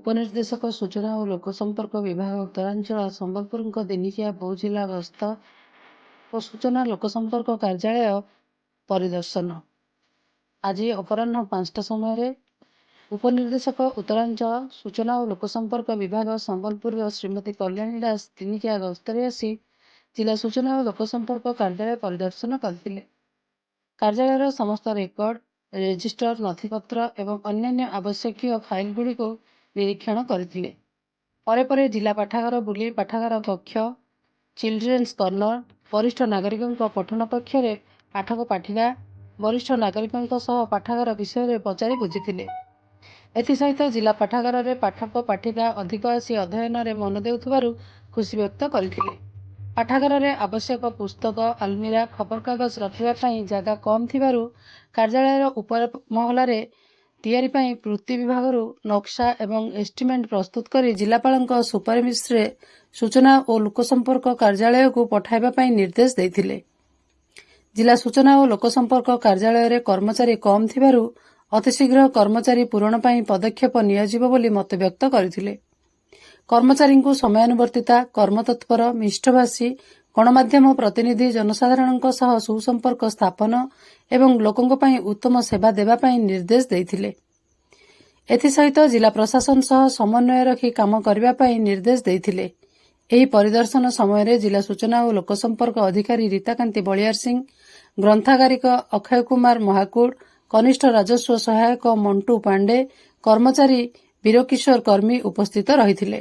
ଉପନିର୍ଦ୍ଦେଶକ ସୂଚନା ଓ ଲୋକସମ୍ପର୍କ ବିଭାଗ ଉତ୍ତରାଞ୍ଚଳ ସମ୍ବଲପୁରଙ୍କ ଦିନିକିଆ ବୌଦ୍ଧ ଜିଲ୍ଲା ଗସ୍ତ ଓ ସୂଚନା ଲୋକସମ୍ପର୍କ କାର୍ଯ୍ୟାଳୟ ପରିଦର୍ଶନ। ଆଜି ଅପରାହ୍ନ 5ଟା ସମୟରେ ଉପନିର୍ଦ୍ଦେଶକ ଉତ୍ତରାଞ୍ଚଳ ସୂଚନା ଓ ଲୋକସମ୍ପର୍କ ବିଭାଗ ସମ୍ବଲପୁରର ଶ୍ରୀମତୀ କଲ୍ୟାଣୀ ଦାସ ଦିନିକିଆ ଗସ୍ତରେ ଆସି ଜିଲ୍ଲା ସୂଚନା ଓ ଲୋକସମ୍ପର୍କ କାର୍ଯ୍ୟାଳୟ ପରିଦର୍ଶନ କରିଥିଲେ। କାର୍ଯ୍ୟାଳୟର ସମସ୍ତ ରେକର୍ଡ, ରେଜିଷ୍ଟର, ନଥିପତ୍ର ଏବଂ ଅନ୍ୟାନ୍ୟ ଆବଶ୍ୟକୀୟ ଫାଇଲଗୁଡ଼ିକୁ ନିରୀକ୍ଷଣ କରିଥିଲେ। ପରେ ଜିଲ୍ଲା ପାଠାଗାର ବୁଲି ପାଠାଗାର କକ୍ଷ, ଚିଲଡ୍ରେନ୍ସ କର୍ଣ୍ଣର, ବରିଷ୍ଠ ନାଗରିକଙ୍କ ପଠନ କକ୍ଷରେ ପାଠକ ପାଠିକା, ବରିଷ୍ଠ ନାଗରିକଙ୍କ ସହ ପାଠାଗାର ବିଷୟରେ ପଚାରି ବୁଝିଥିଲେ। ଏଥିସହିତ ଜିଲ୍ଲା ପାଠାଗାରରେ ପାଠକ ପାଠିକା ଅଧିକ ଆସି ଅଧ୍ୟୟନରେ ମନ ଦେଉଥିବାରୁ ଖୁସି ବ୍ୟକ୍ତ କରିଥିଲେ। ପାଠାଗାରରେ ଆବଶ୍ୟକ ପୁସ୍ତକ, ଆଲମିରା, ଖବରକାଗଜ ରଖିବା ପାଇଁ ଜାଗା କମ୍ ଥିବାରୁ କାର୍ଯ୍ୟାଳୟର ଉପର ମହଲାରେ ତିଆରି ପାଇଁ ପୂର୍ତ୍ତି ବିଭାଗରୁ ନକ୍ସା ଏବଂ ଏଷ୍ଟିମେଟ ପ୍ରସ୍ତୁତ କରି ଜିଲ୍ଲାପାଳଙ୍କ ସୁପାରିଶରେ ସୂଚନା ଓ ଲୋକସମ୍ପର୍କ କାର୍ଯ୍ୟାଳୟକୁ ପଠାଇବା ପାଇଁ ନିର୍ଦ୍ଦେଶ ଦେଇଥିଲେ। ଜିଲ୍ଲା ସୂଚନା ଓ ଲୋକସମ୍ପର୍କ କାର୍ଯ୍ୟାଳୟରେ କର୍ମଚାରୀ କମ୍ ଥିବାରୁ ଅତିଶୀଘ୍ର କର୍ମଚାରୀ ପୂରଣ ପାଇଁ ପଦକ୍ଷେପ ନିଆଯିବ ବୋଲି ମତବ୍ୟକ୍ତ କରିଥିଲେ। କର୍ମଚାରୀଙ୍କୁ ସମୟାନୁବର୍ତ୍ତିତା, କର୍ମତତ୍ପର, ମିଷ୍ଟଭାଷୀ, ଗଣମାଧ୍ୟମ ପ୍ରତିନିଧି, ଜନସାଧାରଣଙ୍କ ସହ ସୁସମ୍ପର୍କ ସ୍ଥାପନ ଏବଂ ଲୋକଙ୍କ ପାଇଁ ଉତ୍ତମ ସେବା ଦେବା ପାଇଁ ନିର୍ଦ୍ଦେଶ ଦେଇଥିଲେ। ଏଥିସହିତ ଜିଲ୍ଲା ପ୍ରଶାସନ ସହ ସମନ୍ୱୟ ରଖି କାମ କରିବା ପାଇଁ ନିର୍ଦ୍ଦେଶ ଦେଇଥିଲେ। ଏହି ପରିଦର୍ଶନ ସମୟରେ ଜିଲ୍ଲା ସୂଚନା ଓ ଲୋକସମ୍ପର୍କ ଅଧିକାରୀ ରୀତାକାନ୍ତି ବଳିଆରସିଂହ, ଗ୍ରନ୍ଥାଗାରିକ ଅକ୍ଷୟ କୁମାର ମହାକୁଡ, କନିଷ୍ଠ ରାଜସ୍ୱ ସହାୟକ ମଣ୍ଟୁ ପାଣ୍ଡେ, କର୍ମଚାରୀ ବୀରକିଶୋର କର୍ମୀ ଉପସ୍ଥିତ ରହିଥିଲେ।